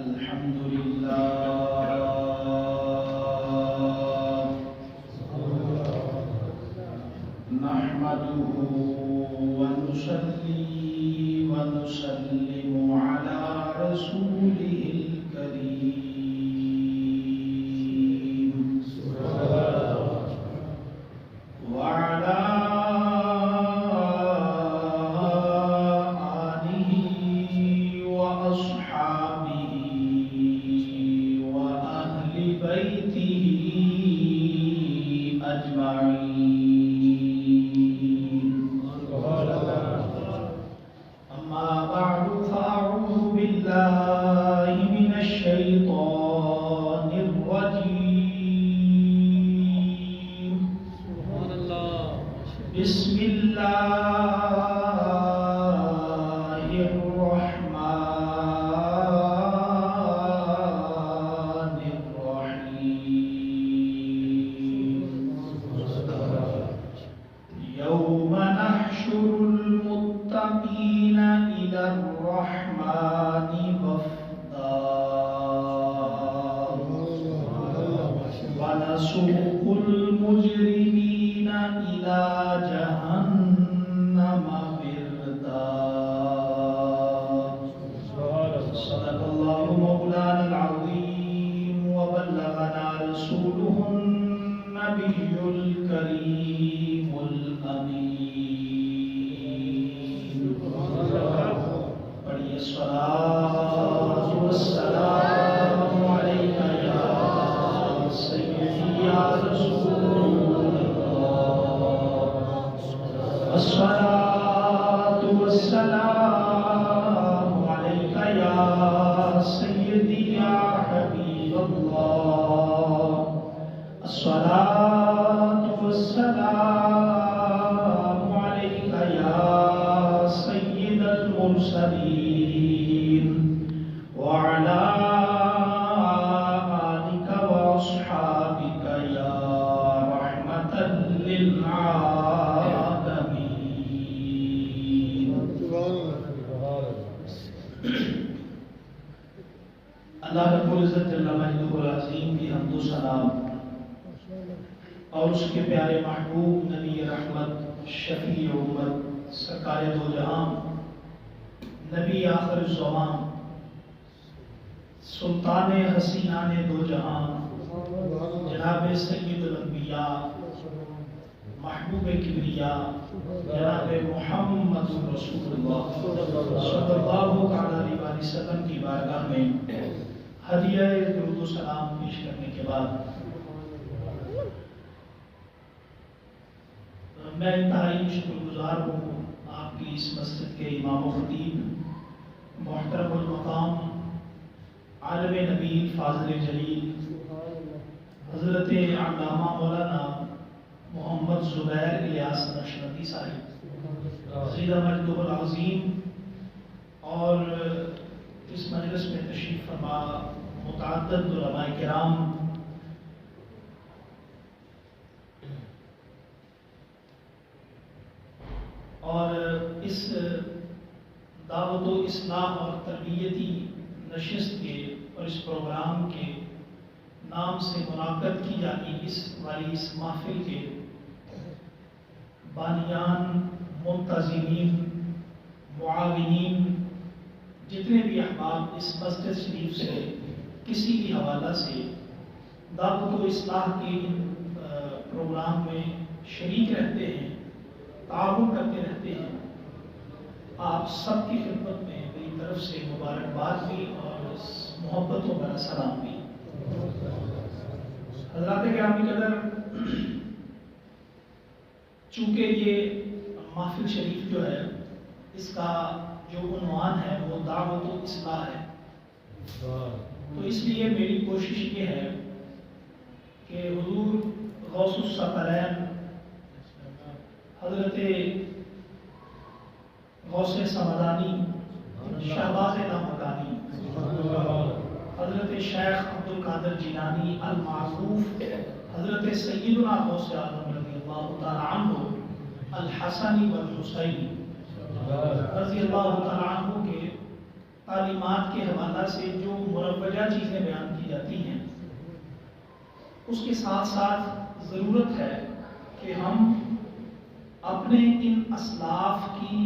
الحمد لله نحمده ونصلي ونسلم على رسوله الكريم وعلى آله وأصحابه وأهل بيته أجمعين. أما بعد فأعوذ بالله من الشيطان الرجيم. بسم الله الرحمن الرحيم. يوم نحشر المتقين إلى الرحمن وفدا ونسوق المجرمين إلى جهنم وردا. صدق الله مولانا العظيم وبلغنا رسوله النبي الكريم الأمين. بڑی الصلاة والسلام عليك يا سيدي يا رسول الله. الصلاة والسلام عليك يا سيدي يا حبيب الله. الصلاة والسلام عليك يا سيد المرسلين وعلى آلك وأصحابك يا رحمة للعالمين. اللہ رب العزت جل مجدہ العظیم کی حمد و ثنا اور اس کے پیارے محبوب نبی رحمت شفیع امت سرکار دو جہاں نبی آخر الزمان سلطان حسینان دو جہاں جناب سید الانبیاء محبوب کبریاء جناب محمد رسول اللہ صلی اللہ علیہ وسلم کی بارگاہ میں ہدیہ درود و سلام پیش کرنے کے بعد میں انتہائی شکر گزار ہوں آپ کی اس مسجد کے امام و خطیب محترم المقام عالم نبی فاضل جلیل حضرت علامہ مولانا محمد زبیر الیاس نقشبندی صاحب زیدہ مجدہ العظیم اور اس مجلس میں تشریف فرما متعدد علماء کرام اور اس دعوت و اصلاح اور تربیتی نشست کے اور اس پروگرام کے نام سے منعقد کی جاتی اس محفل کے بانیان، منتظمین، معاونین، جتنے بھی احباب اس مسجد شریف سے کسی بھی حوالہ سے دعوت و اصلاح کے ان پروگرام میں شریک رہتے ہیں، تعاون کرتے رہتے ہیں، آپ سب کی خدمت میں میری طرف سے مبارکباد بھی اور محبتوں کا سلام بھی. حضرات گرامی قدر، چونکہ یہ محفل شریف جو ہے اس کا جو عنوان ہے وہ دعوت و اصلاح ہے، تو اس لیے میری کوشش یہ ہے کہ حضور غوث الثقلین حضرت غوث سمدانی شہباز لامکانی حضرت شیخ عبدالقادر جیلانی المعروف حضرت سیدنا غوث اعظم رضی اللہ تعالی عنہ الحسنی والحسینی رضی اللہ تعالی عنہ کے تعلیمات کے حوالہ سے جو مروجہ چیزیں بیان کی جاتی ہیں، اس کے ساتھ ساتھ ضرورت ہے کہ ہم اپنے ان اسلاف کی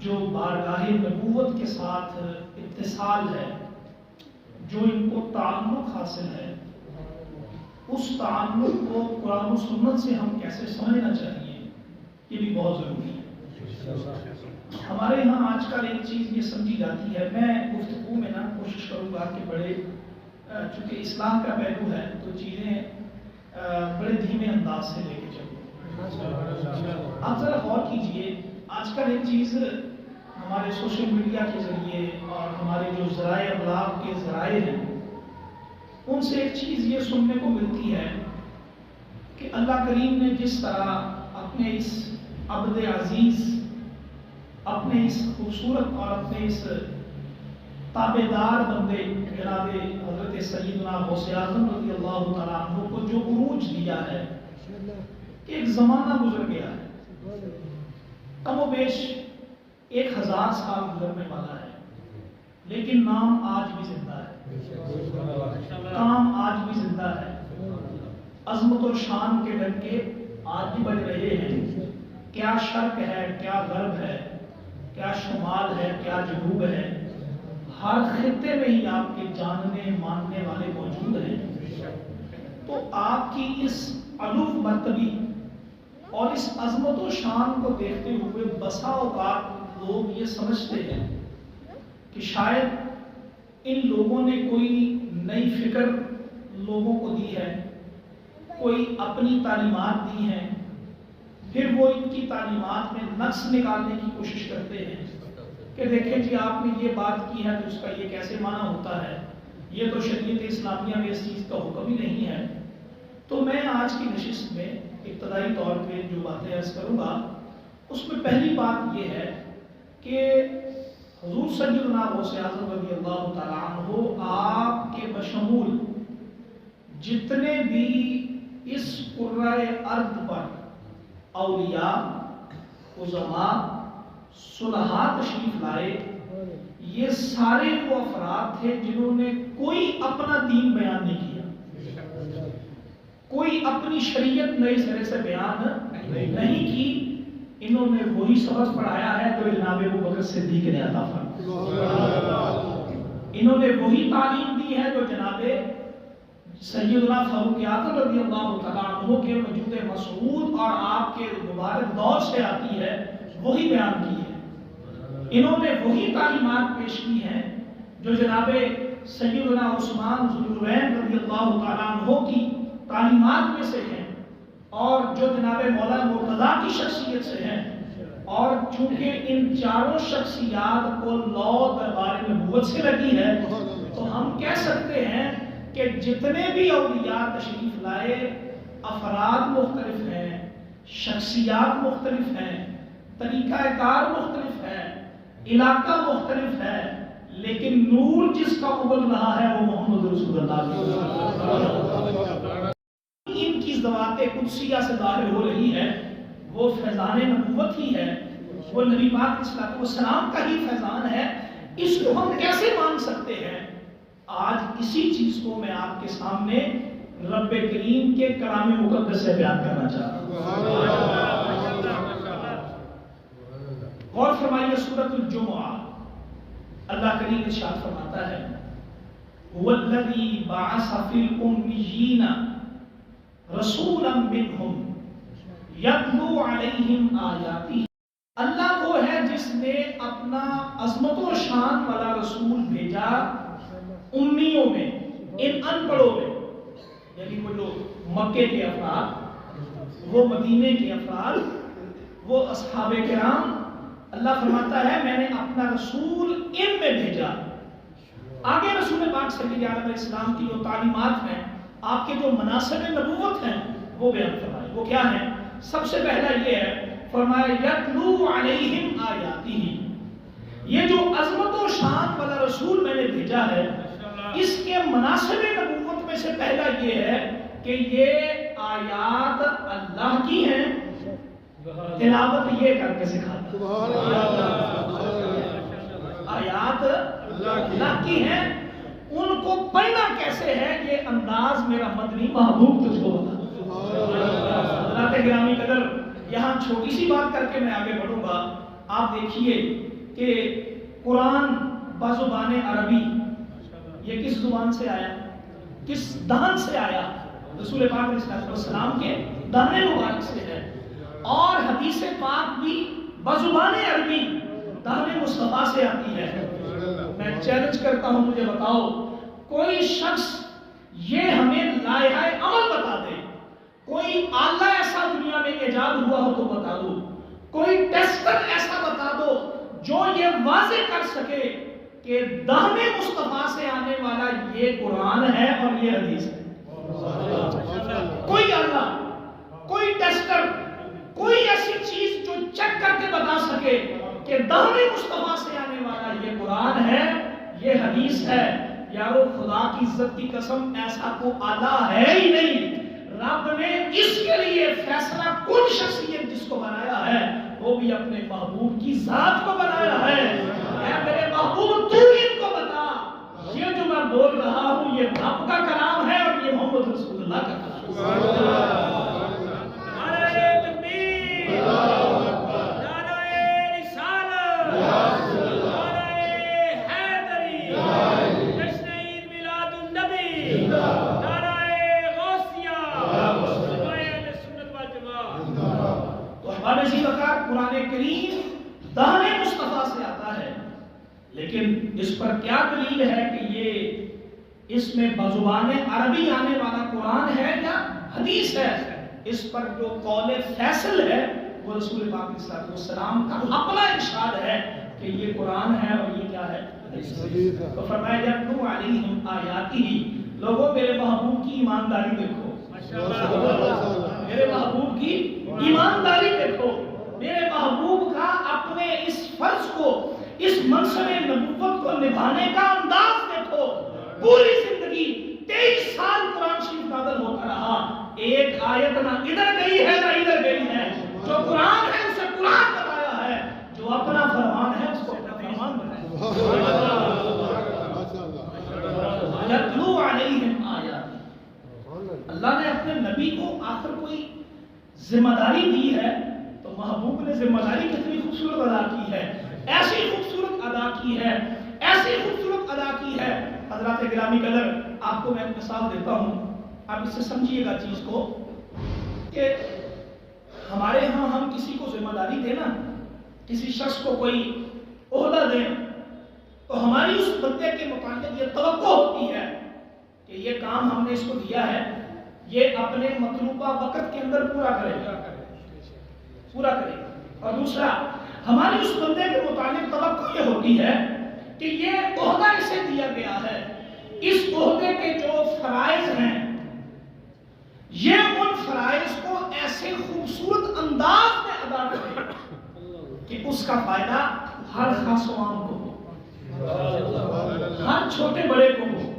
جو بارگاہ نبوت کے ساتھ اتصال ہے، جو ان کو تعلق حاصل ہے، اس تعلق کو قرآن و سنت سے ہم کیسے سمجھنا چاہیے، یہ بھی بہت ضروری ہے۔ ہمارے یہاں آج کل ایک چیز یہ سمجھی جاتی ہے، میں گفتگو میں کوشش کروں گا کہ بڑے چونکہ اسلام کا پہلو ہے تو چیزیں بڑے دھیمے انداز سے لے کے چلوں۔ آپ ذرا غور کیجئے، آج کل ایک چیز ہمارے سوشل میڈیا کے ذریعے اور ہمارے جو ذرائع ابلاغ کے ذرائع ہیں، ان سے ایک چیز یہ سننے کو ملتی ہے کہ اللہ کریم نے جس طرح اپنے اس عبد عزیز، اپنے اس خوبصورت اور اپنے اس تابعدار بندے جناب حضرت سیدنا غوث اعظم رضی اللہ تعالیٰ عنہ کو جو عروج دیا ہے کہ ایک زمانہ گزر گیا ہے، کم و بیش 1000 سال گزرنے والا ہے، لیکن نام آج بھی زندہ ہے، کام آج بھی زندہ ہے، عظمت و شان کے ڈنکے آج بھی بج رہے ہیں۔ کیا شرق ہے، کیا غرب ہے، کیا شمال ہے، کیا جنوب ہے، ہر خطے میں ہی آپ کے جاننے ماننے والے موجود ہیں۔ تو آپ کی اس علو مرتبی اور اس عظمت و شان کو دیکھتے ہوئے بسا اوقات لوگ یہ سمجھتے ہیں کہ شاید ان لوگوں نے کوئی نئی فکر لوگوں کو دی ہے، کوئی اپنی تعلیمات دی ہیں، پھر وہ ان کی تعلیمات میں نقص نکالنے کی کوشش کرتے ہیں کہ دیکھیں جی آپ نے یہ بات کی ہے تو اس کا یہ کیسے معنی ہوتا ہے، یہ تو شریعت اسلامیہ میں اس چیز کا حکم ہی نہیں ہے۔ تو میں آج کی نشست میں ابتدائی طور پہ جو باتیں عرض کروں گا، اس میں پہلی بات یہ ہے کہ حضور سیدنا غوث اعظم رضی اللہ تعالیٰ عنہ آپ کے بشمول جتنے بھی اس قرۂ ارض پر اولیاء، عظماء، صلحاء تشریف لائے، یہ سارے وہ افراد تھے جنہوں نے کوئی اپنا دین بیان نہیں کیا، کوئی اپنی شریعت نئے سرے سے بیان نہیں کی، انہوں نے وہی سبق پڑھایا ہے جو جناب ابوبکر صدیق نے عطا فرمایا، انہوں نے وہی تعلیم دی ہے جو جناب سیدنا فاروق اعظم رضی اللہ تعالیٰ عنہ کے وجود مسعود اور آپ کے مبارک دور سے آتی ہے، وہی بیان کی ہے۔ انہوں نے وہی تعلیمات پیش کی ہیں جو جناب سیدنا عثمان ذو النورین رضی اللہ تعالیٰ عنہ کی تعلیمات میں سے ہیں، اور جو جناب مولا مرتضیٰ کی شخصیت سے ہیں، اور چونکہ ان چاروں شخصیات کو لو دربار نبوت سے لگی ہے تو ہم کہہ سکتے ہیں کہ جتنے بھی اولیاء تشریف لائے افراد مختلف ہیں، شخصیات مختلف ہیں، طریقہ کار مختلف ہے، علاقہ مختلف ہے، لیکن نور جس کا ابل رہا ہے وہ محمد رسول اللہ ان کی ذوات قدسیہ سے ظاہر ہو رہی ہے، وہ فیضان نبوت ہی ہے، وہ نبی پاک صلی اللہ علیہ وسلم کا ہی فیضان ہے۔ اس کو ہم کیسے مان سکتے ہیں؟ آج اسی چیز کو میں آپ کے سامنے رب کریم کے کلام مقدس سے بیان کرنا چاہتا ہوں۔ غور فرمائیے سورۃ الجمعہ، اللہ کریم ارشاد فرماتا ہے هُوَ الَّذِي بَعَثَ فِي الْأُمِّيِّينَ رَسُولًا مِّنْهُمْ يَتْلُو عَلَيْهِمْ آيَاتِهِ۔ اللہ وہ ہے جس نے اپنا عظمت و شان والا رسول بھیجا امیوں میں، ان ان پڑھوں میں، یعنی وہ جو مکے کے افراد، وہ مدینے کے افراد، وہ اصحاب کرام، اللہ فرماتا ہے میں نے اپنا رسول ان میں بھیجا۔ آگے رسول پاک صلی اللہ علیہ وسلم کی جو تعلیمات ہیں، آپ کے جو مناسب نبوت ہیں وہ بیان فرمائے، وہ کیا ہیں؟ سب سے پہلا یہ ہے، فرمایا یتلو علیہم آیاتہ، یہ جو عظمت و شان والا رسول میں نے بھیجا ہے، اس کے مناسب نبوت میں سے پہلا یہ ہے کہ یہ آیات اللہ کی ہیں، تلاوت یہ کر کے سکھاتا ہے۔ آیات اللہ کی ہیں، ان کو پڑھنا کیسے ہے یہ انداز میرا مدنی محبوب تجھ کو بتا دو۔ حضرات گرامی قدر، یہاں چھوٹی سی بات کر کے میں آگے بڑھوں گا۔ آپ دیکھیے کہ قرآن بزبان عربی یہ کس زبان سے آیا، کس دہن سے آیا؟ رسول پاک علیہ السلام کے دہن مبارک سے ہے، اور حدیث پاک بھی بزبان عربی دہن مصطفیٰ سے آتی ہے۔ میں چیلنج کرتا ہوں، مجھے بتاؤ کوئی شخص یہ ہمیں لائحہ عمل بتا دے، کوئی آلہ ایسا دنیا میں ایجاد ہوا ہو تو بتا دو، کوئی ٹیسٹر ایسا بتا دو جو یہ واضح کر سکے کہ دہن مصطفیٰ سے آنے والا یہ قرآن ہے اور یہ حدیث ہے۔ کوئی آلہ، کوئی ٹیسٹر، کوئی ایسی چیز جو چیک کر کے بتا سکے کہ دہن مصطفیٰ سے آنے والا یہ قرآن ہے، یہ حدیث ہے، یارو خدا کی عزت کی قسم ایسا کو آلہ ہے ہی نہیں۔ رب نے اس کے لیے فیصلہ کن شخصیت جس کو بنایا ہے وہ بھی اپنے محبوب کی ذات کو بنایا ہے۔ اے میرے محبوب تو ان کو بتا، یہ جو میں بول رہا ہوں یہ رب کا کلام ہے اور یہ محمد رسول اللہ کا کلام ہے۔ قرآن کریم دہن مصطفیٰ سے آتا ہے، لیکن اس پر کیا دلیل ہے کہ یہ اس میں بزبان عربی آنے والا قرآن ہے یا حدیث ہے؟ اس پر جو قول فیصل ہے وہ رسول پاک علیہ السلام کا اپنا ارشاد ہے کہ یہ قرآن ہے اور یہ کیا ہے؟ حدیث ہے۔ تو فرمایا یتلو علیہم آیاتہ، لوگوں میرے محبوب کی ایمانداری دیکھو، میرے محبوب کی ایمانداری دیکھو، میرے محبوب کا اپنے اس فرض کو، اس منصب نبوت کو نبھانے کا انداز دیکھو۔ پوری زندگی 23 سال قرآن شریف نازل ہوتا رہا، ایک آیت نہ ادھر گئی ہے نہ ادھر گئی ہے۔ جو قرآن ہے اسے قرآن بتایا ہے، جو اپنا فرمان ہے اس کو اپنا فرمان بتایا۔ یتلو علیہم آیات، اللہ نے اپنے نبی کو آخر کوئی ذمہ داری دی ہے تو محبوب نے ذمہ داری کتنی خوبصورت ادا کی ہے، ایسی خوبصورت ادا کی ہے، ایسی خوبصورت ادا کی ہے۔ حضرات گرامی قدر، آپ کو میں ایک مثال دیتا ہوں، آپ اس سے سمجھیے گا چیز کو کہ ہمارے ہاں ہم کسی کو ذمہ داری دیں نا، کسی شخص کو کوئی عہدہ دیں تو ہماری اس بندے کے متعلق یہ توقع ہوتی ہے کہ یہ کام ہم نے اس کو دیا ہے، یہ اپنے مطلوبہ وقت کے اندر پورا کرے گا۔ اور دوسرا، ہماری اس بندے کے متعلق توقع یہ ہوتی ہے کہ یہ عہدہ اسے دیا گیا ہے، اس عہدے کے جو فرائض ہیں یہ ان فرائض کو ایسے خوبصورت انداز میں ادا کرے کہ اس کا فائدہ ہر خاص و عام کو ہو، ہر چھوٹے بڑے کو ہو،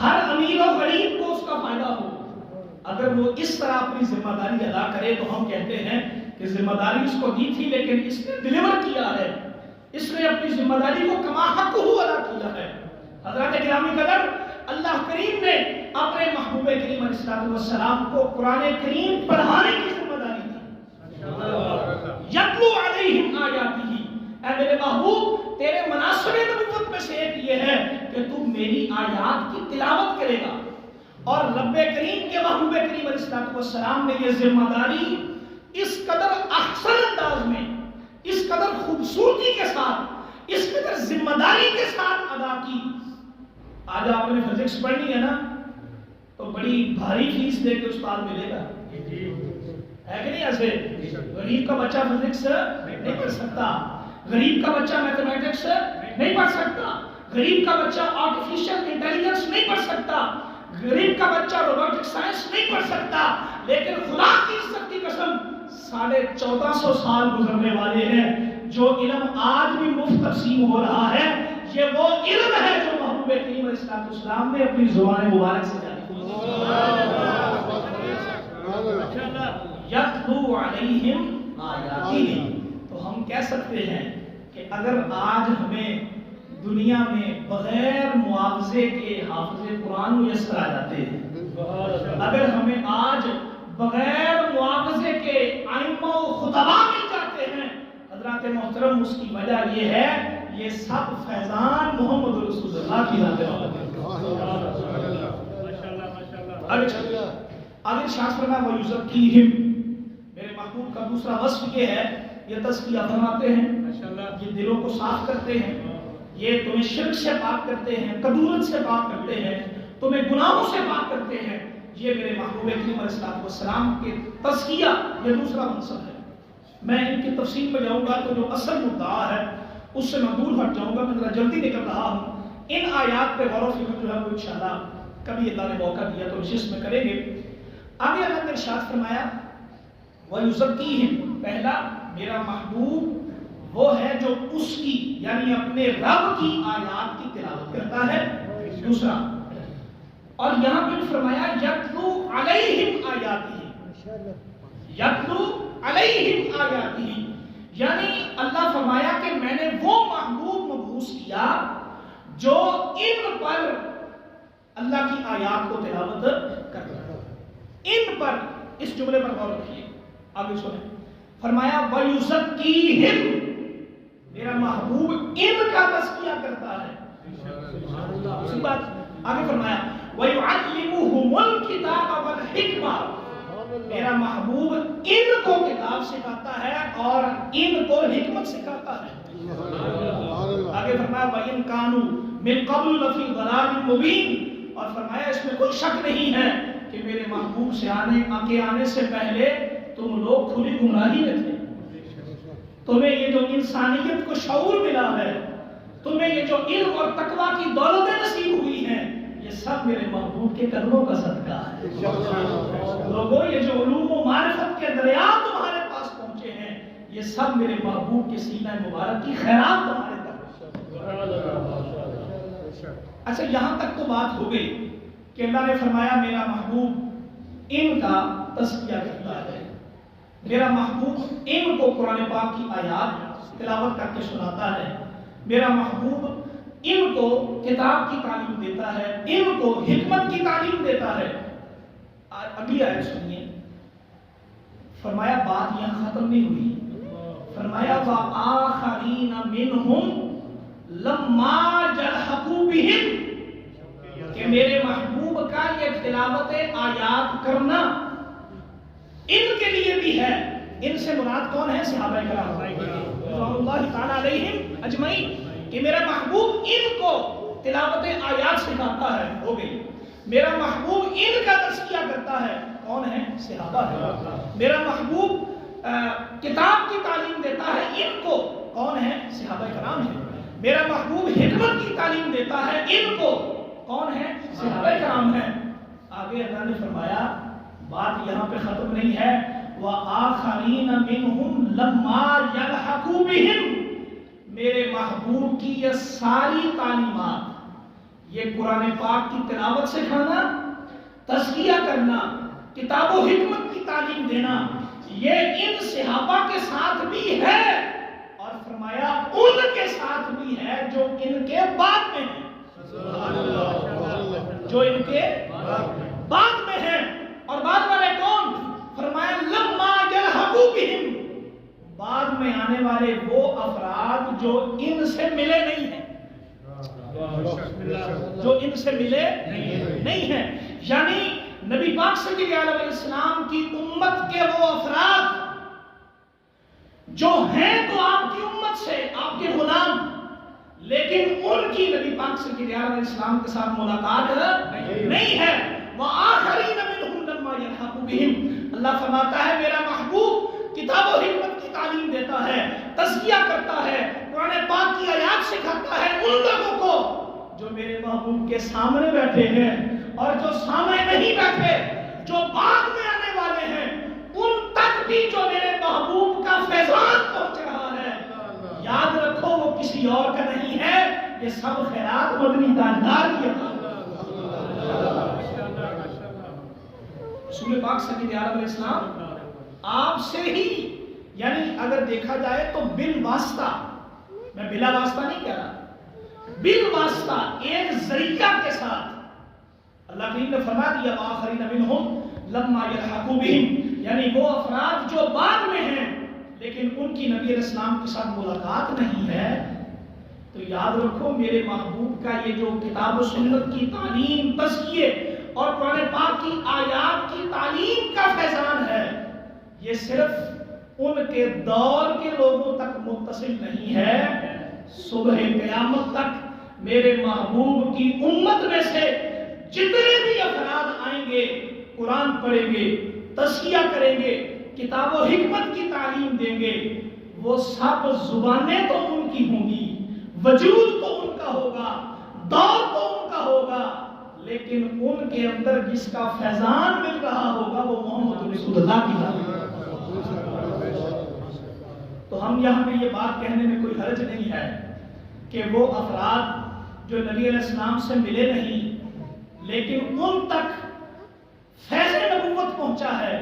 ہر امیر و غریب کو اس کا فائدہ ہو۔ اگر وہ اس طرح اپنی ذمہ داری ادا کرے تو ہم کہتے ہیں کہ ذمہ داری اس کو دی تھی لیکن اس نے ڈیلیور کیا ہے، اس نے اپنی ذمہ داری کو کما حق ادا کیا ہے۔ حضرات گرامی قدر، اللہ کریم نے اپنے محبوب کریم علیہ السلام کو قرآن کریم پڑھانے کی ذمہ داری دی۔ یتلو علیہم آیاتہ، اے میرے محبوب تیرے مناسب نبوت میں سے ایک یہ ہے کہ تو میری آیات کی تلاوت کرے گا، اور رب کریم کے محبوب کریم علیہ السلام نے یہ ذمہ داری اس قدر احسن انداز میں، اس قدر خوبصورتی کے ساتھ، اس قدر ذمہ داری کے ساتھ ادا کی۔ آج آپ نے فزکس پڑھنی ہے نا تو بڑی بھاری فیس دے کے استاد ملے گا، ہے کہ نہیں؟ ایسے غریب کا بچہ فزکس نہیں پڑھ سکتا، غریب کا بچہ میتھمیٹکس نہیں پڑھ سکتا، غریب کا بچہ آرٹیفیشل انٹیلیجنس نہیں پڑھ سکتا، غریب کا بچہ روبوٹک سائنس نہیں پڑھ سکتا، لیکن خدا کی عزت کی قسم 1450 سال گزرنے والے ہیں، جو علم آج بھی مفت تقسیم ہو رہا ہے، یہ وہ علم ہے جو محبوب کریم علیہ السلام نے اپنی زبان مبارک سے جاری یتلو علیہم آیاتہ۔ تو ہم کہہ سکتے ہیں کہ اگر آج ہمیں دنیا میں بغیر معاوضے کے حافظ قرآن میسر آ جاتے ہیں، اگر ہمیں آج بغیر معاوضے کے ائمہ و خطبہ مل جاتے ہیں حضرات محترم، اس کی وجہ یہ ہے یہ سب فیضان محمد رسول اللہ کی ذات اگر شاہ فرمایا وَيُزَكِّيهِمْ، میرے محبوب کا دوسرا وصف یہ ہے، یہ تزکیہ فرماتے ہیں، یہ دلوں کو صاف کرتے ہیں، یہ تمہیں شرک سے پاک کرتے ہیں، کدورت سے پاک کرتے ہیں، تمہیں گناہوں سے پاک کرتے ہیں۔ یہ میرے محبوب کریم علیہ السلام کے تزکیہ یہ دوسرا منصب ہے۔ میں ان کی تفصیل میں جاؤں گا تو جو اصل مدعا ہے اس سے میں دور ہٹ جاؤں گا، میں ذرا جلدی نکل رہا ہوں۔ ان آیات پہ غور و فکر جو ہے وہ انشاءاللہ کبھی اللہ نے موقع دیا تو نشست میں کریں گے۔ آگے اللہ نے ارشاد فرمایا وَيُزَكِّيهِمْ، پہلا میرا محبوب وہ ہے جو اس کی یعنی اپنے رب کی آیات کی تلاوت کرتا ہے۔ دوسرا، اور یہاں پہ فرمایا یتلو علیہم آیاتہ، یتلو علیہم آیاتہ، یعنی اللہ فرمایا کہ میں نے وہ محبوب مبعوث کیا جو ان پر اللہ کی آیات کو تلاوت کرتا ہے۔ ان پر، اس جملے پر غور رکھیے، آگے سنیں، فرمایا وَيُزَكِّيهِمْ، میرا محبوب ان کا تزکیہ کرتا ہے۔ اسی بات آگے فرمایا وَيُعَلِّمُهُمُ الْكِتَابَ وَالْحِكْمَةَ، میرا محبوب ان کو کتاب سکھاتا ہے اور ان کو حکمت سکھاتا ہے۔ آگے فرمایا وَإِن كَانُوا مِن قَبْلُ لَفِي ضَلَالٍ مُبِينٍ، اور فرمایا اس میں کوئی شک نہیں ہے کہ میرے محبوب سے آنے سے پہلے تم لوگ کھلی گمراہی میں تھے۔ تمہیں یہ جو انسانیت کو شعور ملا ہے، تمہیں یہ جو علم اور تقوی کی دولتیں نصیب ہوئی ہیں، یہ سب میرے محبوب کے قدموں کا صدقہ ہے۔ لوگوں، یہ جو علوم و معرفت کے دریا تمہارے پاس پہنچے ہیں، یہ سب میرے محبوب کے سینہ مبارک کی خیرات تمہارے تک۔ اچھا، یہاں تک تو بات ہو گئی کہ اللہ نے فرمایا میرا محبوب ان کا تزکیہ کرتا ہے، میرا محبوب ان کو قرآن پاک کی آیات تلاوت کر کے سناتا ہے، میرا محبوب ان کو کتاب کی تعلیم دیتا ہے، ان کو حکمت کی تعلیم دیتا ہے۔ اگلی آیت سنیے، فرمایا بات یہاں ختم نہیں ہوئی، فرمایا وَآخَرِينَ مِنْهُمْ لَمَّا جَلْحَقُوا بِهِمْ، کہ میرے محبوب کا یہ تلاوت آیات کرنا ان کے لیے بھی ہے۔ ان سے مراد کون ہے؟ صحابہ کرام رضوان اللہ تعالی علیہم اجمعین، کہ میرا محبوب ان کو تلاوت آیات سکھاتا ہے، ہو گئی۔ میرا محبوب ان کا تزکیہ کرتا ہے، کون ہے؟ صحابہ ہے۔ میرا محبوب کتاب کی تعلیم دیتا ہے، ان کو کون ہے؟ صحابہ کرام ہے۔ میرا محبوب حکمت کی تعلیم دیتا ہے، ان کو کون ہے؟ صحابہ کرام ہے۔ آگے اللہ نے فرمایا بات یہاں پہ ختم نہیں ہے، وَآخَرِينَ مِنْهُمْ لَمَّا يَلْحَقُوا بِهِمْ، میرے محبوب کی یہ ساری تعلیمات، یہ قرآن پاک کی تلاوت سکھانا، تزکیہ کرنا، کتاب و حکمت کی تعلیم دینا، یہ ان صحابہ کے ساتھ بھی ہے، اور فرمایا ان کے ساتھ بھی ہے جو ان کے بعد میں ہیں، جو ان کے بعد میں ہیں۔ اور بعد والے کون؟ فرمایا لَمَّا يَلْحَقُوا بِهِمْ، بعد میں آنے والے وہ افراد جو ان سے ملے نہیں ہیں، جو ان سے ملے نہیں ہیں، یعنی نبی پاک صلی اللہ علیہ وسلم کی امت کے وہ افراد جو ہیں تو آپ کی امت سے، آپ کے غلام، لیکن ان کی نبی پاک صلی اللہ علیہ وسلم کے ساتھ ملاقات نہیں ہے۔ وَآخَرِينَ مِنْهُمْ لَمَّا يَلْحَقُوا بِهِمْ، اللہ فرماتا ہے میرا محبوب کتاب و حکمت کی تعلیم دیتا ہے، تزکیہ کرتا ہے، قرآن پاک کی آیات سکھاتا ہے ان لوگوں کو جو میرے محبوب کے سامنے بیٹھے ہیں، اور جو سامنے نہیں بیٹھے، جو بعد میں آنے والے ہیں، ان تک بھی جو میرے محبوب کا فیضان پہنچ رہا ہے۔ یاد رکھو وہ کسی اور کا نہیں ہے، یہ سب خیرات مدنی تاجدار کی عطا۔ رسول پاک صلی اللہ علیہ وسلم آپ سے ہی، یعنی اگر دیکھا جائے تو بالواسطہ میں بلا واسطہ نہیں کہہ رہا، بالواسطہ ایک ذریعہ کے ساتھ۔ اللہ کریم نے فرما دیا وآخرین منہم لما یلحقوا بہم، یعنی وہ افراد جو بعد میں ہیں لیکن ان کی نبی علیہ السلام کے ساتھ ملاقات نہیں ہے۔ تو یاد رکھو میرے محبوب کا یہ جو کتاب و سنت کی تعلیم، تزکیے اور قرآن پاک کی آیات کی تعلیم کا فیضان ہے، یہ صرف ان کے دور کے لوگوں تک متصل نہیں ہے، صبح قیامت تک میرے محبوب کی امت میں سے جتنے بھی افراد آئیں گے، قرآن پڑھیں گے، تزکیہ کریں گے، کتاب و حکمت کی تعلیم دیں گے، وہ سب زبانیں تو ان کی ہوں گی، وجود تو ان کا ہوگا، دور تو ان کا ہوگا، لیکن ان کے اندر جس کا فیضان مل رہا ہوگا وہ محمد رسول اللہ کی تعلیم۔ تو ہم یہاں پہ یہ بات کہنے میں کوئی حرج نہیں ہے کہ وہ افراد جو نبی علیہ السلام سے ملے نہیں لیکن ان تک فیض نبوت پہنچا ہے،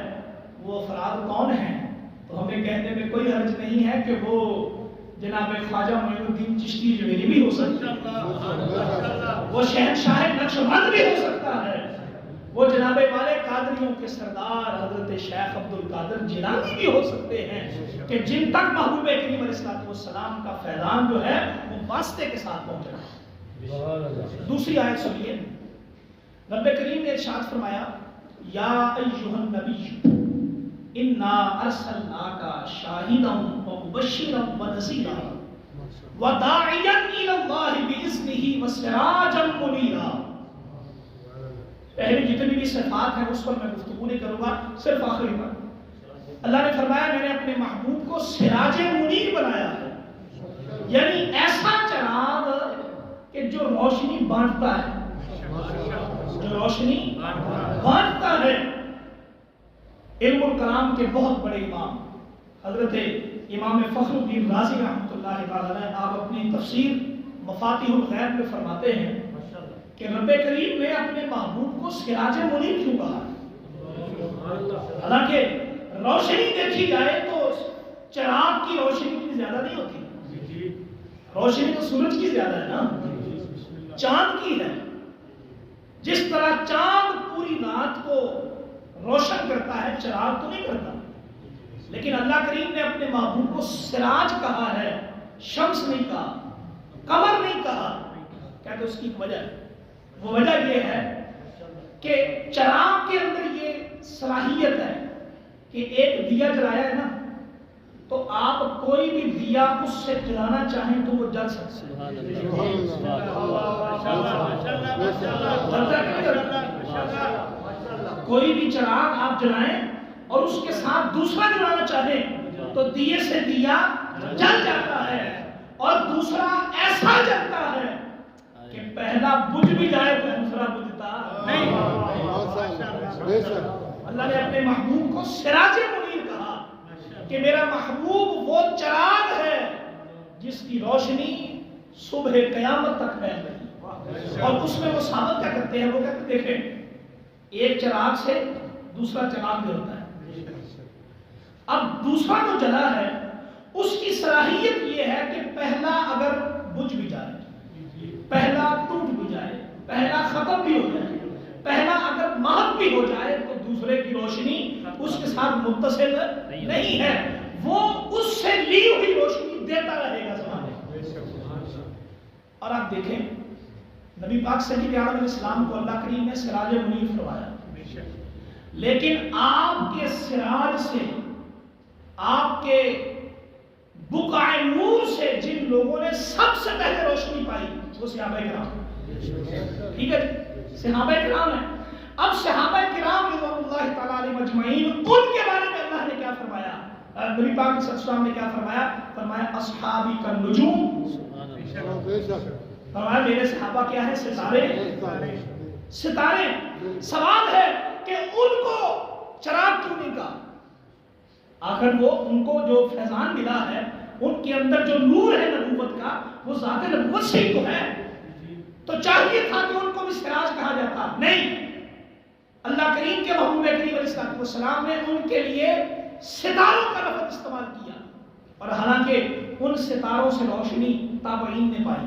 وہ افراد کون ہیں؟ تو ہمیں کہنے میں کوئی حرج نہیں ہے کہ وہ جناب خواجہ معین الدین چشتی جویری بھی ہو سکتا ہے، وہ شہنشاہ نقشبند بھی ہو سکتا ہے، وہ جناب والے قادریوں کے سردار حضرت شیخ عبد القادر جیلانی بھی ہو سکتے ہیں کہ جن تک محبوب کریم علیہ السلام کا فیضان جو ہے وہ واسطے کے ساتھ پہنچ رہا ہے۔ دوسری آیت سنیے، رب کریم نے ارشاد فرمایا یا ایھا النبی انا ارسلناک شاہدا ومبشرا ونذیرا وداعیا الی اللہ باذنہ وسراجا منیرا۔ پہلے جتنی بھی صفات ہیں اس پر میں گفتگو نہیں کروں گا، صرف آخری پر اللہ نے فرمایا میں نے اپنے محبوب کو سراج منیر بنایا ہے، یعنی ایسا چراغ کہ جو روشنی بانٹتا ہے، جو روشنی بانٹتا ہے۔ علم الکلام کے بہت بڑے امام حضرت امام فخر الدین رازی رحمۃ اللہ علیہ، آپ اپنی تفسیر مفاتیح الغیب میں فرماتے ہیں کہ رب کریم نے اپنے محبوب کو سراج منیر کیوں کہا؟ حالانکہ روشنی دیکھی جائے تو چراغ کی روشنی کی زیادہ نہیں ہوتی، روشنی تو سورج کی زیادہ ہے نا، چاند کی ہے۔ جس طرح چاند پوری رات کو روشن کرتا ہے، چراغ تو نہیں کرتا، لیکن اللہ کریم نے اپنے محبوب کو سراج کہا ہے، شمس نہیں کہا، قمر نہیں کہا۔ کہتے اس کی وجہ ہے، وہ وجہ یہ ہے کہ چراغ کے اندر یہ صلاحیت ہے کہ ایک دیا جلایا ہے نا تو آپ کوئی بھی دیا اس سے جلانا چاہیں تو وہ جل سکتا ہے۔ کوئی بھی چراغ آپ جلائیں اور اس کے ساتھ دوسرا جلانا چاہیں تو دیے سے دیا جل جاتا ہے، اور دوسرا ایسا جلتا ہے کہ پہلا بجھ بھی جائے تو دوسرا بجھتا نہیں۔ اللہ نے اپنے محبوب کو سراج منیر کہا کہ میرا محبوب وہ چراغ ہے جس کی روشنی صبح قیامت تک پھیل رہی، اور اس میں وہ ثابت کیا کرتے ہیں، وہ کہتے ہیں دیکھیں ایک چراغ سے دوسرا چراغ جلتا ہے، اب دوسرا جو جلا ہے اس کی صلاحیت یہ ہے کہ پہلا اگر بجھ بھی جائے، پہلا ٹوٹ بھی جائے، پہلا ختم بھی ہو جائے، پہلا اگر محو بھی ہو جائے تو دوسرے کی روشنی اس کے ساتھ متصل نہیں ہے، وہ اس سے لی ہوئی روشنی دیتا رہے گا زمانے۔ اور آپ دیکھیں نبی پاک سید عالم علیہ السلام کو اللہ کریم نے سراج منیر فرمایا، لیکن آپ کے سراج سے، آپ کے بقع نور سے جن لوگوں نے سب سے پہلے روشنی پائی وہ صحابہ کرام، ٹھیک ہے، صحابہ کرام ہیں۔ اب صحابہ کرام رضوان اللہ تعالیٰ علیہ مجمعین، ان کے بارے میں اللہ نے کیا فرمایا، نبی پاک صلی اللہ علیہ وسلم نے کیا فرمایا، فرمایا اصحابی کالنجوم، فرمایا میرے صحابہ کیا ہے، ستارے، ستارے۔ سوال ہے کہ ان کو چراغ کیوں نہیں کہا؟ آخر وہ ان کو جو فیضان ملا ہے، ان کے اندر جو نور ہے نبوت کا، وہ ذات نبوت سے ہی تو ہے، تو چاہیے تھا کہ ان کو بھی سراج کہا جاتا، نہیں۔ اللہ کریم کے محبوب کریم علیہ السلام نے ان کے لیے ستاروں کا لفظ استعمال کیا، اور حالانکہ ان ستاروں سے روشنی تابعین نے پائی،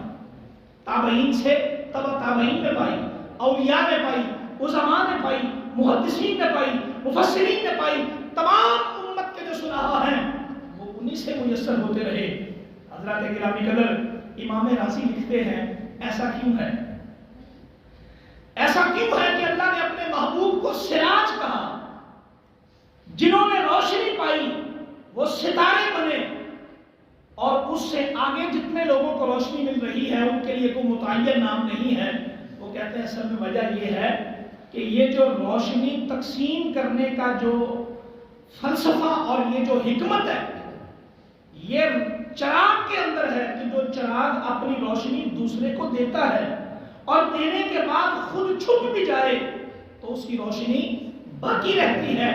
تابعین سے تبع تابعین نے پائی، اولیاء نے پائی، علماء نے پائی، محدثین نے پائی، مفسرین نے پائی، تمام امت کے جو صلحاء ہیں وہ انہی سے میسر ہوتے رہے۔ حضرات گرامی قدر امام رازی لکھتے ہیں ایسا کیوں ہے؟ ایسا کیوں ہے کہ اللہ نے اپنے محبوب کو سراج کہا؟ جنہوں نے روشنی پائی وہ ستارے بنے، اور اس سے آگے جتنے لوگوں کو روشنی مل رہی ہے ان کے لیے کوئی متعین نام نہیں ہے۔ وہ کہتے ہیں اصل میں وجہ یہ ہے کہ یہ جو روشنی تقسیم کرنے کا جو فلسفہ اور یہ جو حکمت ہے، یہ چراغ کے اندر ہے کہ جو چراغ اپنی روشنی دوسرے کو دیتا ہے اور دینے کے بعد خود چھپ بھی جائے تو اس کی روشنی باقی رہتی ہے۔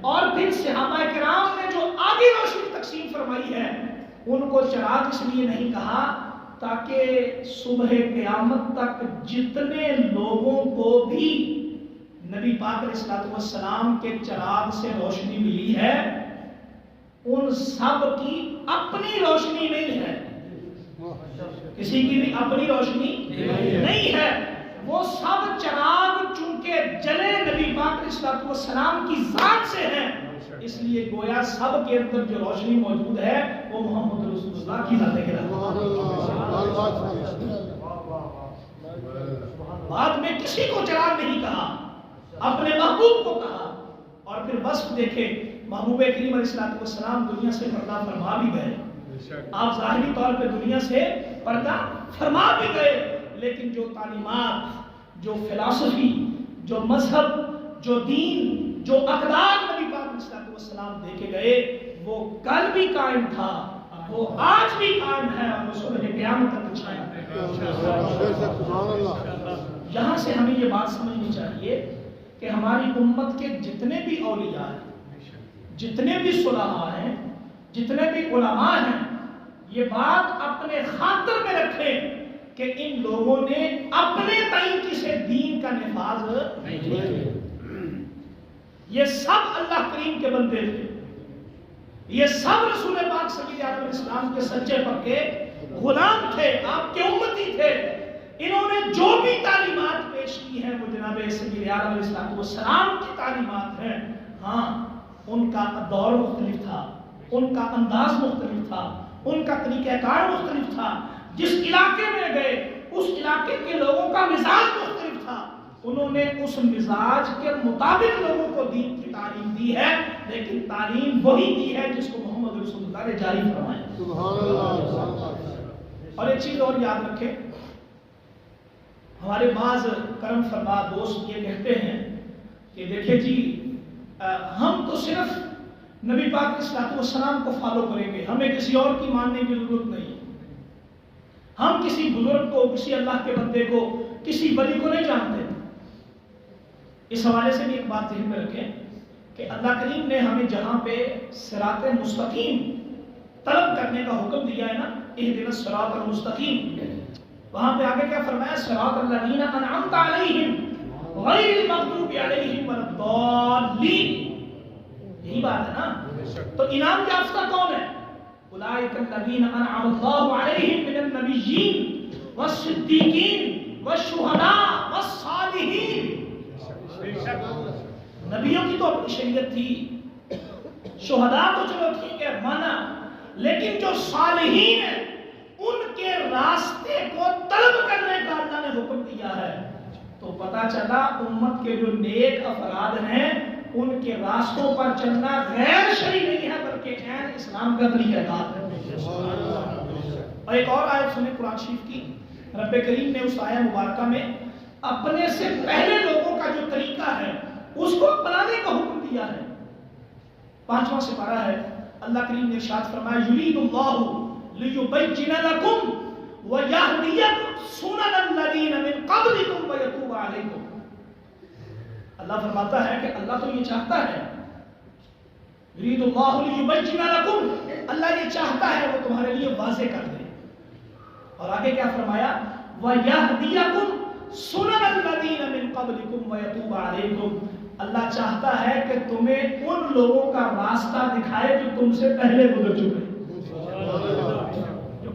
اور پھر صحابہ کرام نے جو آگے روشنی تقسیم فرمائی ہے ان کو چراغ اس لیے نہیں کہا تاکہ صبح قیامت تک جتنے لوگوں کو بھی نبی پاک علیہ الصلوۃ والسلام کے چراغ سے روشنی ملی ہے ان سب کی اپنی روشنی نہیں ہے، کسی کی بھی اپنی روشنی نہیں ہے، وہ سب چراغ چونکہ جلے نبی پاک علیہ الصلوۃ والسلام کی ذات سے ہیں، اس لیے گویا سب کے اندر جو روشنی موجود ہے وہ محمد رسول اللہ کی ذات کے بعد میں کسی کو چراغ نہیں کہا، اپنے محبوب کو کہا۔ اور پھر وصف دیکھے، محبوب کریم علیہ الصلوۃ والسلام دنیا سے پردہ فرما بھی گئے، آپ ظاہری طور پہ دنیا سے پردہ فرما بھی گئے، لیکن جو تعلیمات، جو فلسفی، جو مذہب، جو دین، جو اقدار نبی پاک علیہ الصلوۃ والسلام دے کے گئے وہ کل بھی قائم تھا، وہ آج بھی قائم ہے اور وہ صبح قیامت تک قائم ہے۔ یہاں سے ہمیں یہ بات سمجھنی چاہیے کہ ہماری امت کے جتنے بھی اولیاء ہیں، جتنے بھی صلحاء ہیں، جتنے بھی علماء ہیں، یہ بات اپنے خاطر میں رکھیں کہ ان لوگوں نے اپنے تعین کسی دین کا نفاذ نہیں کیا۔ یہ سب اللہ کریم کے بندے تھے، یہ سب رسول پاک صلی اللہ علیہ وسلم کے سچے پکے غلام تھے، آپ کے امتی تھے۔ انہوں نے جو بھی تعلیمات پیش کی ہیں وہ جناب سید عالم علیہ السلام کی تعلیمات ہیں۔ ہاں ان کا دور مختلف تھا، ان کا انداز مختلف تھا، ان کا طریقہ کار مختلف تھا، جس علاقے میں گئے اس علاقے کے لوگوں کا مزاج مختلف تھا، انہوں نے اس مزاج کے مطابق لوگوں کو دین کی تعلیم دی ہے، لیکن تعلیم وہی دی ہے جس کو محمد رسول اللہ نے جاری فرمایا۔ سبحان اللہ۔ اور ایک چیز اور یاد رکھیں، ہمارے بعض کرم فرما دوست یہ کہتے ہیں کہ دیکھیں جی ہم تو صرف نبی پاک علیہ الصلوۃ والسلام کو فالو کریں گے، ہمیں کسی اور کی ماننے کی ضرورت نہیں، ہم کسی بزرگ کو، کسی اللہ کے بندے کو، کسی ولی کو نہیں جانتے۔ اس حوالے سے بھی ایک بات ذہن میں رکھیں کہ اللہ کریم نے ہمیں جہاں پہ صراط مستقیم طلب کرنے کا حکم دیا ہے نا، اہدنا الصراط المستقیم، وہاں پہ آگے کیا فرمایا؟ صراط الذین انعمت علیہم غیر المغضوب علیہم ولا الضالین، یہی بات ہے نا۔ تو انعام یافتہ کون ہے؟ اولئک الذین انعم اللہ علیہم من النبیین والصدیقین والشہداء والصالحین۔ نبیوں کی تو اپنی شریعت تھی، شہداء تو چلو ٹھیک ہے مانا، لیکن جو صالحین ہیں ان کے راستے کو طلب کرنے کا اللہ نے حکم دیا ہے۔ تو پتہ چلا امت کے جو نیک افراد ہیں ان کے راستوں پر چلنا غیر شرعی نہیں ہے بلکہ عین اسلام کا طریقہ کار ہے۔ اور ایک اور آیت سنیں قرآن شریف کی، رب کریم نے اس آیہ مبارکہ میں اپنے سے پہلے لوگوں کا جو طریقہ ہے اس کو اپنانے کا حکم دیا ہے۔ 5واں سپارہ ہے، اللہ کریم نے ارشاد فرمایا یرید اللہ لیبین لکم ویہدیکم سنن الذین من قبلکم ویتوب علیکم۔ اللہ فرماتا ہے کہ اللہ تو یہ چاہتا ہے، یرید اللہ لیبین لکم، اللہ یہ چاہتا ہے وہ تمہارے لیے واضح کر دے۔ اور آگے کیا فرمایا؟ ویہدیکم سنن الذین من قبلکم ویتوب علیکم، اللہ چاہتا ہے کہ تمہیں ان لوگوں کا راستہ دکھائے جو تم سے پہلے گزر چکے۔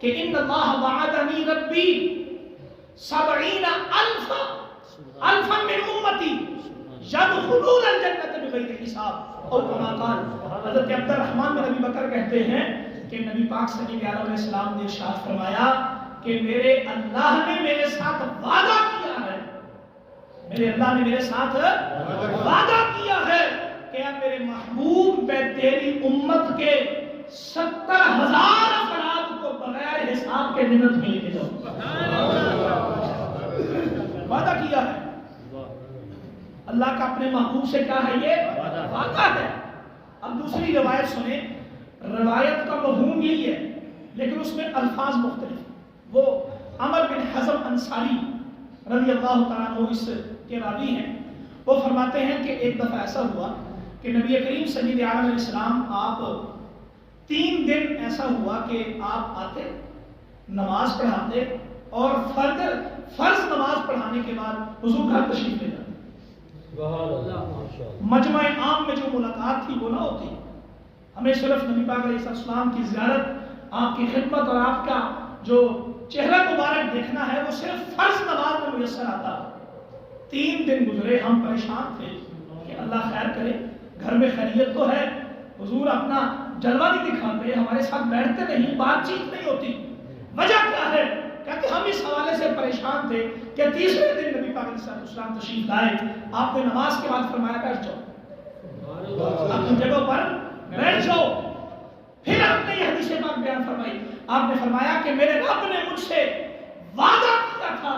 کہ ان اللہ وعدنی ربی 70,000 الفا من امتی یدخلون الجنت بغیر حساب اور کما قال حضرت عبد الرحمن بن ابی بکر کہتے ہیں کہ نبی پاک صلی اللہ علیہ وسلم نے ارشاد فرمایا کہ میرے اللہ نے میرے ساتھ وعدہ کیا ہے، میرے اللہ نے میرے ساتھ وعدہ کیا ہے کہ اب میرے محبوب میں تیری امت کے 70,000 افراد کو بغیر حساب کے جنت میں لے کے جاؤ. وعدہ کیا ہے اللہ کا اپنے محبوب سے. کیا ہے یہ وعدہ ہے. اب دوسری روایت سنیں. روایت کا مفہوم یہی ہے لیکن اس میں الفاظ مختلف. وہ عمر بن حزم انصاری رضی اللہ تعالیٰ عنہ اس کے راوی ہیں. وہ فرماتے ہیں کہ ایک دفعہ ایسا ہوا کہ نبی کریم صلی اللہ علیہ وسلم آپ 3 دن ایسا ہوا کہ آپ آتے نماز پڑھاتے اور فرض نماز پڑھانے کے بعد حضور گھر تشریف لے جاتے. مجمع عام میں جو ملاقات تھی وہ نہ ہوتی. ہمیں صرف نبی پاک علیہ السلام کی زیارت، آپ کی خدمت اور آپ کا جو چہرہ مبارک دیکھنا ہے وہ صرف فرض نماز میں میسر آتا. 3 دن گزرے، ہم پریشان تھے کہ اللہ خیر کرے، گھر میں خیریت تو ہے. حضور اپنا جلوہ نہیں دکھاتے، ہمارے ساتھ بیٹھتے نہیں، بات چیت نہیں ہوتی. وجہ کیا ہے؟ کہتے ہم اس حوالے سے پریشان تھے کہ تیسرے دن نبی پاک علیہ السلام تشریف لائے. آپ نے نماز کے بعد فرمایا بیٹھ جاؤ، اپنی جگہ پر بیٹھ جاؤ. پھر آپ نے یہ حدیث پاک بیان فرمائی. آپ نے فرمایا کہ میرے رب نے مجھ سے وعدہ کیا تھا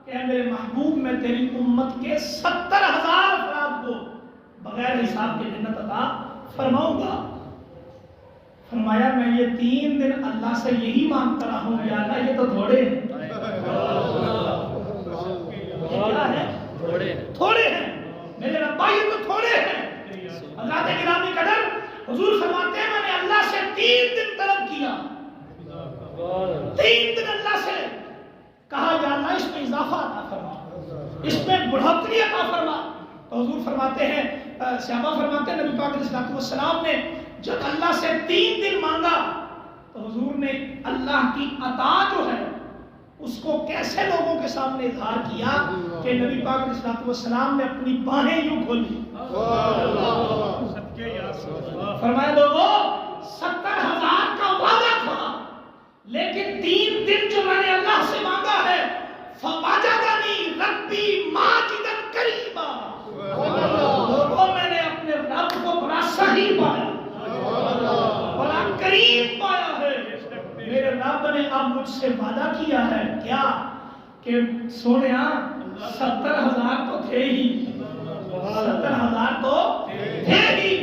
کہ اے میرے محبوب میں تیری امت کے 70,000 افراد کو بغیر حساب کے جنت عطا فرماؤں گا. فرمایا میں یہ 3 دن اللہ سے یہی مانگتا رہا ہوں یا اللہ یہ تو تھوڑے ہیں. کیا ہے؟ تھوڑے ہیں میرے ربا، یہ تو تھوڑے ہیں. اللہ کے گرامی قدر حضور فرماتے ہیں میں نے اللہ سے 3 دن طلب کیا، 3 دن اللہ سے کہا یا اللہ اس میں اضافہ عطا فرما، اس میں بڑھوتری عطا فرما. تو حضور فرماتے ہیں، صحابہ فرماتے ہیں نبی پاک علیہ السلام نے جب اللہ سے 3 دن مانگا تو حضور نے اللہ کی عطا جو ہے اس کو کیسے لوگوں کے سامنے اظہار کیا کہ نبی پاک علیہ السلام نے اپنی باہیں یوں کھولی. فرمایا لوگوں 70,000 کا وعدہ تھا لیکن 3 دن جو میں نے اللہ سے مانگا ہے فوجدنی ربی ماجدا کریما. لوگوں میں نے اپنے رب کو بڑا صحیح پایا، بڑا کریم پایا ہے. میرے رب نے اب مجھ سے وعدہ کیا ہے کیا کہ سونیا 70,000 تو تھے ہی، 70,000 تو تھے ہی.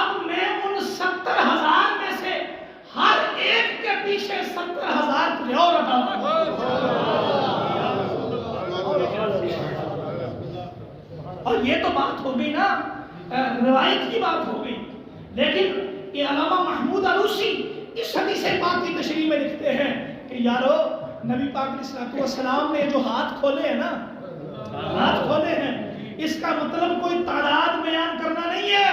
اب میں ان 70,000 میں سے ہر ایک کے پیچھے 70,000 تجھے اور عطا اور یہ تو بات ہو گئی نا، روایت کی بات ہو گئی. لیکن یہ علامہ محمود علوسی اس حدیث پاک کی تشریح میں لکھتے ہیں کہ یارو نبی پاک علیہ السلام نے جو ہاتھ کھولے ہیں نا، ہاتھ کھولے ہیں، اس کا مطلب کوئی تعداد بیان کرنا نہیں ہے.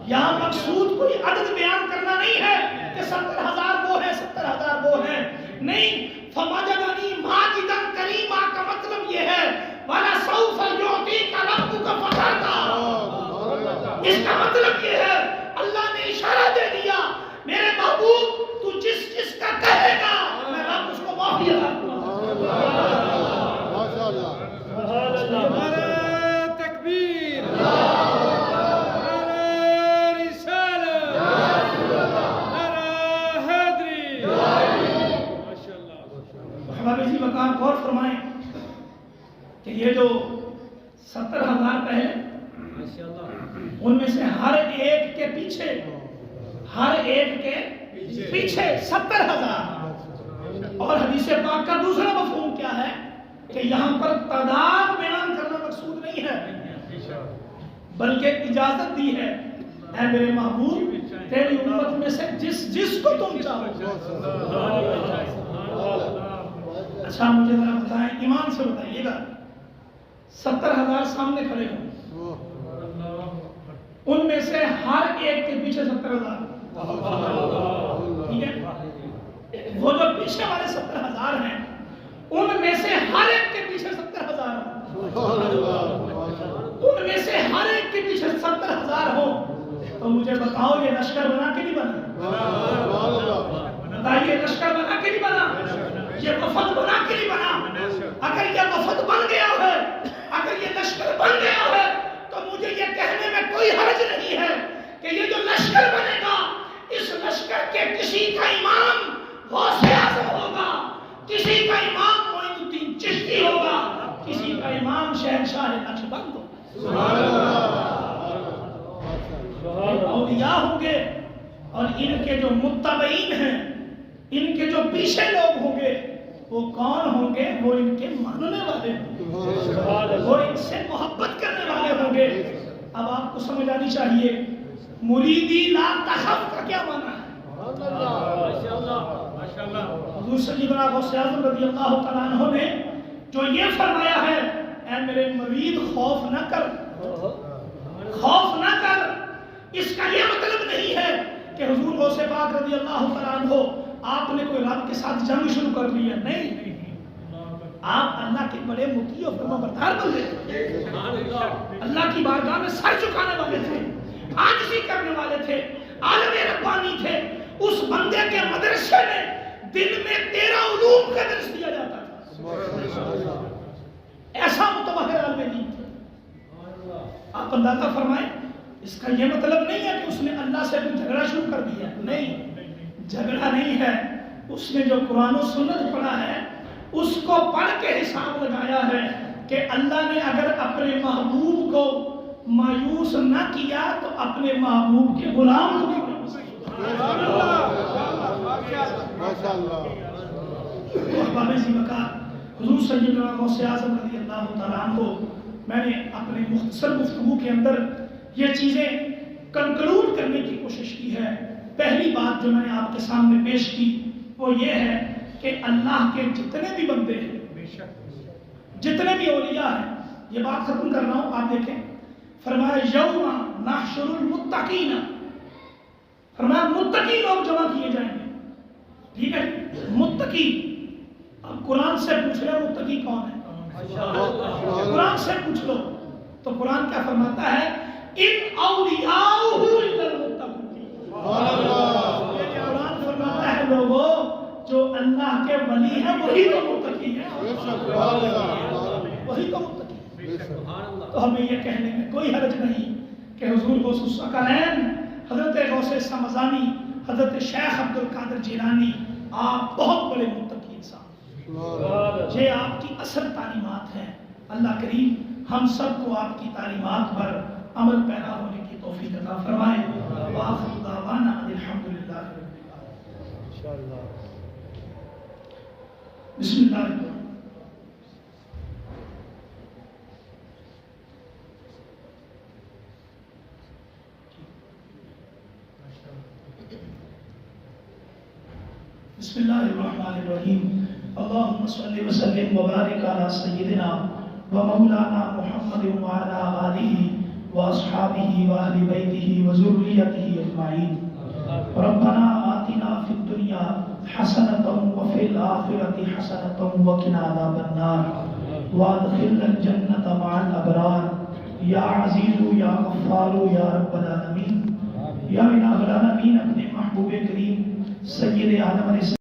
یہاں مقصود کوئی عدد بیان کرنا نہیں ہے کہ 70,000 وہ ہیں 70,000 وہ ہیں، نہیں. فوجدنی ماجدا کریما کا مطلب یہ ہے وَلَسَوْفَ يُعْطِيكَ رَبُّكَ فَتَرْضَىٰ. اس کا مطلب یہ ہے اللہ نے اشارہ دے دیا میرے محبوب تو جس جس کا کہے گا میں رب اس کو معافی عطا کروں. تکبیر، جی وقار غور فرمائیں کہ یہ جو 70,000 پہلے ان میں سے ہر ایک کے پیچھے 70,000. اور حدیث پاک کا دوسرا مفہوم کیا ہے کہ یہاں پر تعداد بیان کرنا مقصود نہیں ہے بلکہ اجازت دی ہے اے میرے محبوب تیری امت میں سے جس کو تم چاہو. اچھا مجھے ذرا بتائیں، ایمان سے بتائیے گا 70,000 سامنے کھڑے ہوں، ان میں سے ہر ایک کے پیچھے 70,000، ٹھیک ہے؟ پیچھے والے 70,000 ہیں ان میں سے ہر ایک کے پیچھے 70,000 ہوں، ان میں سے ہر ایک کے پیچھے 70,000 ہوں، تو مجھے بتاؤ یہ لشکر بنا کے نہیں بنا؟ بتائیے لشکر بنا کے نہیں بنا؟ یہ وفد بنا کے نہیں بنا؟ اگر یہ وفد بن گیا ہے، اگر یہ لشکر بن گیا ہے، تو مجھے یہ کہنے میں کوئی حرج نہیں ہے کہ یہ جو لشکر بنے گا اس لشکر کے کسی کا امام غوث اعظم ہوگا، کسی کا امام معین الدین چشتی ہوگا، کسی کا امام شہنشاہ نقشبند ہوگا۔ اولیاء ہوں گے اور ان کے جو متبعین ہیں، ان کے جو پیچھے لوگ ہوں گے وہ کون ہوں گے؟ وہ ان کے ماننے والے ہوں گے، وہ ان سے محبت کرنے والے ہوں گے۔ اب آپ کو سمجھ آنی چاہیے مریدی لا تخف کا کیا معنی ہے؟ حضور سیدنا غوث اعظم رضی اللہ تعالیٰ عنہ نے جو یہ فرمایا ہے، اے میرے مرید خوف نہ کر، خوف نہ کر، اس کا یہ مطلب نہیں ہے کہ حضور غوث پاک رضی اللہ تعالیٰ عنہ آپ نے کوئی رب کے ساتھ جنگ شروع کر لی ہے، نہیں، آپ اللہ کے بڑے مطیع و فرمانبردار بندے تھے، اللہ کی بارگاہ میں سر جھکانے والے تھے، عاجزی کرنے والے تھے، عالم ربانی تھے۔ اس بندے کے مدرسے میں دن میں 13 علوم کا درس دیا جاتا تھا، ایسا متبہر عالم دین تھا۔ آپ اندازہ فرمائیں، اس کا یہ مطلب نہیں ہے کہ اس نے اللہ سے کوئی جھگڑا شروع کر دیا، نہیں، جھگڑا نہیں ہے، اس نے جو قرآن و سنت پڑھا ہے اس کو پڑھ کے حساب لگایا ہے کہ اللہ نے اگر اپنے محبوب کو مایوس نہ کیا تو اپنے محبوب کے غلام کو بھی مایوس کیا۔ احباب ذی وقار، حضور سیدنا غوث اعظم رضی اللہ تعالیٰ عنہ، میں نے اپنے مختصر گفتگو کے اندر یہ چیزیں کنکلوڈ کرنے کی کوشش کی ہے۔ پہلی بات جو میں نے آپ کے سامنے پیش کی وہ یہ ہے کہ اللہ کے جتنے بھی بندے ہیں، جتنے بھی اولیاء ہیں، یہ بات ختم کر رہا ہوں، آپ دیکھیں، فرمایا یوم نحشر المتقین، فرمایا متقی لوگ جمع کیے جائیں گے، ٹھیک ہے، متقی۔ اب قرآن سے پوچھ رہے متقی کون ہے؟ قرآن سے پوچھ لو تو قرآن کیا فرماتا ہے؟ ان اولیاءہ الا المتقون۔ قرآن فرماتا ہے لوگوں جو اللہ کے ولی ہیں وہی تو متقی ہیں، وہی تو متقی ہیں۔ تو ہمیں یہ کہنے میں کوئی حرج نہیں کہ حضور غوث الثقلین حضرت غوث سمزانی، حضرت شیخ عبدالقادر جیلانی، آپ بہت بڑے متقی انسان، یہ آپ کی اصل تعلیمات ہیں۔ اللہ کریم ہم سب کو آپ کی تعلیمات پر عمل پیدا ہونے کی توفیق عطا فرمائے۔ وآخر دعوانا الحمدللہ رب العالمین۔ بسم اللہ الرحمن الرحیم۔ بسم اللہ الرحمن الرحیم۔ اللہم صلی وسلم وبارک علی سیدنا ومولانا محمد وعلی آلہ واصحابہ واہل بیتہ وذریتہ اجمعین۔ ربنا آتنا فی الدنیا حسنۃ وفی الآخرۃ حسنۃ وقنا عذاب النار وادخلنا الجنۃ مع الابرار یا عزیز یا غفار یا رب العالمین۔ یا الہ العالمین، اپنے محبوب کریم سید عالم علیہ